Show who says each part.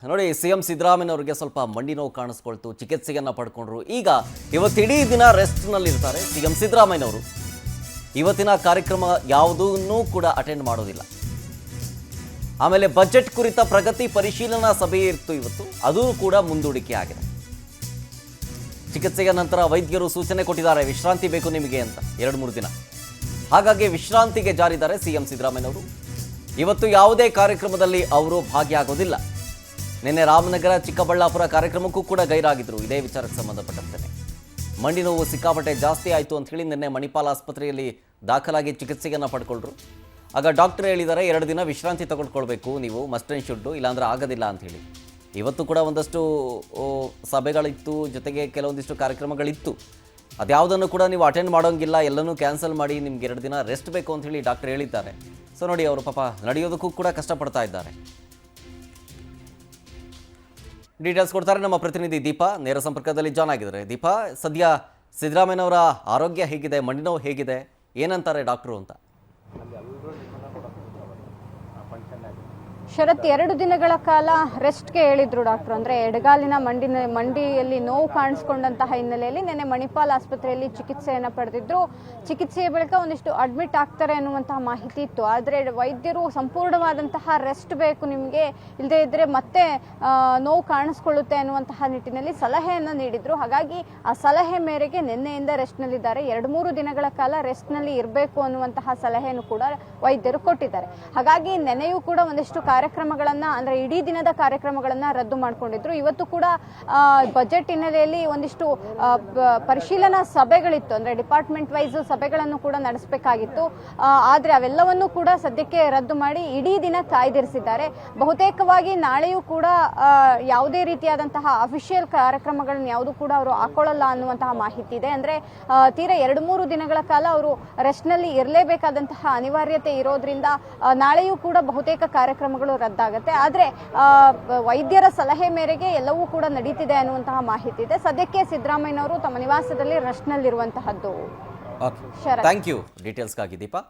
Speaker 1: ನೋಡಿ ಸಿಎಂ ಸಿದ್ದರಾಮಯ್ಯನವರಿಗೆ ಸ್ವಲ್ಪ ಮಂಡಿ ನೋವು ಕಾಣಿಸ್ಕೊಳ್ತು, ಚಿಕಿತ್ಸೆಯನ್ನು ಪಡ್ಕೊಂಡ್ರು. ಈಗ ಇವತ್ತಿಡೀ ದಿನ ರೆಸ್ಟ್ನಲ್ಲಿರ್ತಾರೆ ಸಿಎಂ ಸಿದ್ದರಾಮಯ್ಯನವರು. ಇವತ್ತಿನ ಕಾರ್ಯಕ್ರಮ ಯಾವುದನ್ನೂ ಕೂಡ ಅಟೆಂಡ್ ಮಾಡೋದಿಲ್ಲ. ಆಮೇಲೆ ಬಜೆಟ್ ಕುರಿತ ಪ್ರಗತಿ ಪರಿಶೀಲನಾ ಸಭೆ ಇತ್ತು ಇವತ್ತು, ಅದು ಕೂಡ ಮುಂದೂಡಿಕೆ ಆಗಿದೆ. ಚಿಕಿತ್ಸೆಯ ನಂತರ ವೈದ್ಯರು ಸೂಚನೆ ಕೊಟ್ಟಿದ್ದಾರೆ, ವಿಶ್ರಾಂತಿ ಬೇಕು ನಿಮಗೆ ಅಂತ 2-3 ದಿನ. ಹಾಗಾಗಿ ವಿಶ್ರಾಂತಿಗೆ ಜಾರಿದ್ದಾರೆ ಸಿಎಂ ಸಿದ್ದರಾಮಯ್ಯನವರು. ಇವತ್ತು ಯಾವುದೇ ಕಾರ್ಯಕ್ರಮದಲ್ಲಿ ಅವರು ಭಾಗಿಯಾಗೋದಿಲ್ಲ. ನಿನ್ನೆ ರಾಮನಗರ ಚಿಕ್ಕಬಳ್ಳಾಪುರ ಕಾರ್ಯಕ್ರಮಕ್ಕೂ ಕೂಡ ಗೈರಾಗಿದ್ರು ಇದೇ ವಿಚಾರಕ್ಕೆ ಸಂಬಂಧಪಟ್ಟಂತೆ. ಮಂಡಿ ನೋವು ಸಿಕ್ಕಾಪಟ್ಟೆ ಜಾಸ್ತಿ ಆಯಿತು ಅಂತ ಹೇಳಿ ನಿನ್ನೆ ಮಣಿಪಾಲ್ ಆಸ್ಪತ್ರೆಯಲ್ಲಿ ದಾಖಲಾಗಿ ಚಿಕಿತ್ಸೆಯನ್ನು ಪಡ್ಕೊಂಡ್ರು. ಆಗ ಡಾಕ್ಟರ್ ಹೇಳಿದ್ದಾರೆ 2 ದಿನ ವಿಶ್ರಾಂತಿ ತಗೊಳ್ಕೊಳ್ಬೇಕು ನೀವು, ಮಸ್ಟ್ ಆ್ಯಂಡ್ ಶುಡ್, ಇಲ್ಲಾಂದ್ರೆ ಆಗೋದಿಲ್ಲ ಅಂತ ಹೇಳಿ. ಇವತ್ತು ಕೂಡ ಒಂದಷ್ಟು ಸಭೆಗಳಿತ್ತು, ಜೊತೆಗೆ ಕೆಲವೊಂದಿಷ್ಟು ಕಾರ್ಯಕ್ರಮಗಳಿತ್ತು. ಅದ್ಯಾವುದನ್ನು ಕೂಡ ನೀವು ಅಟೆಂಡ್ ಮಾಡೋಂಗಿಲ್ಲ, ಎಲ್ಲನೂ ಕ್ಯಾನ್ಸಲ್ ಮಾಡಿ, ನಿಮ್ಗೆ 2 ದಿನ ರೆಸ್ಟ್ ಬೇಕು ಅಂತ ಹೇಳಿ ಡಾಕ್ಟರ್ ಹೇಳಿದ್ದಾರೆ. ಸೊ ನೋಡಿ, ಅವರು ಪಾಪ ನಡೆಯೋದಕ್ಕೂ ಕೂಡ ಕಷ್ಟಪಡ್ತಾ ಇದ್ದಾರೆ. ಡೀಟೇಲ್ಸ್ ಕೊಡ್ತಾರೆ ನಮ್ಮ ಪ್ರತಿನಿಧಿ ದೀಪಾ, ನೇರ ಸಂಪರ್ಕದಲ್ಲಿ ಜಾಯ್ನ್ ಆಗಿದ್ದಾರೆ. ದೀಪಾ, ಸದ್ಯ ಸಿದ್ದರಾಮಯ್ಯನವರ ಆರೋಗ್ಯ ಹೇಗಿದೆ, ಮಂಡಿ ನೋವು ಹೇಗಿದೆ, ಏನಂತಾರೆ ಡಾಕ್ಟ್ರು ಅಂತ?
Speaker 2: ಶರತ್ 2 ದಿನಗಳ ಕಾಲ ರೆಸ್ಟ್ಗೆ ಹೇಳಿದ್ರು ಡಾಕ್ಟರ್. ಅಂದ್ರೆ ಎಡಗಾಲಿನ ಮಂಡಿಯಲ್ಲಿ ನೋವು ಕಾಣಿಸ್ಕೊಂಡಂತಹ ಹಿನ್ನೆಲೆಯಲ್ಲಿ ನಿನ್ನೆ ಮಣಿಪಾಲ್ ಆಸ್ಪತ್ರೆಯಲ್ಲಿ ಚಿಕಿತ್ಸೆಯನ್ನು ಪಡೆದಿದ್ರು. ಚಿಕಿತ್ಸೆಯ ಬಳಿಕ ಒಂದಿಷ್ಟು ಅಡ್ಮಿಟ್ ಆಗ್ತಾರೆ ಅನ್ನುವಂತಹ ಮಾಹಿತಿ ಇತ್ತು. ಆದರೆ ವೈದ್ಯರು ಸಂಪೂರ್ಣವಾದಂತಹ ರೆಸ್ಟ್ ಬೇಕು ನಿಮಗೆ, ಇಲ್ಲದೇ ಇದ್ರೆ ಮತ್ತೆ ನೋವು ಕಾಣಿಸ್ಕೊಳ್ಳುತ್ತೆ ಅನ್ನುವಂತಹ ನಿಟ್ಟಿನಲ್ಲಿ ಸಲಹೆಯನ್ನು ನೀಡಿದ್ರು. ಹಾಗಾಗಿ ಆ ಸಲಹೆ ಮೇರೆಗೆ ನಿನ್ನೆಯಿಂದ ರೆಸ್ಟ್ನಲ್ಲಿದ್ದಾರೆ. 2-3 ದಿನಗಳ ಕಾಲ ರೆಸ್ಟ್ನಲ್ಲಿ ಇರಬೇಕು ಅನ್ನುವಂತಹ ಸಲಹೆಯನ್ನು ಕೂಡ ವೈದ್ಯರು ಕೊಟ್ಟಿದ್ದಾರೆ. ಹಾಗಾಗಿ ನೆನೆಯೂ ಕೂಡ ಒಂದಿಷ್ಟು ಕಾರ್ಯಕ್ರಮಗಳನ್ನ, ಅಂದ್ರೆ ಇಡೀ ದಿನದ ಕಾರ್ಯಕ್ರಮಗಳನ್ನ ರದ್ದು ಮಾಡಿಕೊಂಡಿದ್ರು. ಇವತ್ತು ಕೂಡ ಬಜೆಟ್ ಹಿನ್ನೆಲೆಯಲ್ಲಿ ಒಂದಿಷ್ಟು ಪರಿಶೀಲನಾ ಸಭೆಗಳಿತ್ತು, ಅಂದ್ರೆ ಡಿಪಾರ್ಟ್ಮೆಂಟ್ ವೈಸ್ ಸಭೆಗಳನ್ನು ಕೂಡ ನಡೆಸಬೇಕಾಗಿತ್ತು. ಆದ್ರೆ ಅವೆಲ್ಲವನ್ನೂ ಕೂಡ ಸದ್ಯಕ್ಕೆ ರದ್ದು ಮಾಡಿ ಇಡೀ ದಿನ ಕಾಯ್ದಿರಿಸಿದ್ದಾರೆ. ಬಹುತೇಕವಾಗಿ ನಾಳೆಯೂ ಕೂಡ ಯಾವುದೇ ರೀತಿಯಾದಂತಹ ಅಫಿಷಿಯಲ್ ಕಾರ್ಯಕ್ರಮಗಳನ್ನ ಯಾವುದು ಕೂಡ ಅವರು ಹಾಕೊಳ್ಳಲ್ಲ ಅನ್ನುವಂತಹ ಮಾಹಿತಿ ಇದೆ. ಅಂದ್ರೆ ತೀರಾ 2-3 ದಿನಗಳ ಕಾಲ ಅವರು ರೆಸ್ಟ್ ನಲ್ಲಿ ಇರಲೇಬೇಕಾದಂತಹ ಅನಿವಾರ್ಯತೆ ಇರೋದ್ರಿಂದ ನಾಳೆಯೂ ಕೂಡ ಬಹುತೇಕ ಕಾರ್ಯಕ್ರಮಗಳು ರದ್ದಾಗುತ್ತೆ. ಆದ್ರೆ ವೈದ್ಯರ ಸಲಹೆ ಮೇರೆಗೆ ಎಲ್ಲವೂ ಕೂಡ ನಡೀತಿದೆ ಅನ್ನುವಂತಹ ಮಾಹಿತಿ ಇದೆ. ಸದ್ಯಕ್ಕೆ ಸಿದ್ದರಾಮಯ್ಯನವರು ತಮ್ಮ ನಿವಾಸದಲ್ಲಿ ರೆಸ್ಟ್ ನಲ್ಲಿರುವಂತಹದ್ದು.
Speaker 1: ಥ್ಯಾಂಕ್ ಯು ಡೀಟೇಲ್ಸ್ಗಾಗಿ ದೀಪಾ.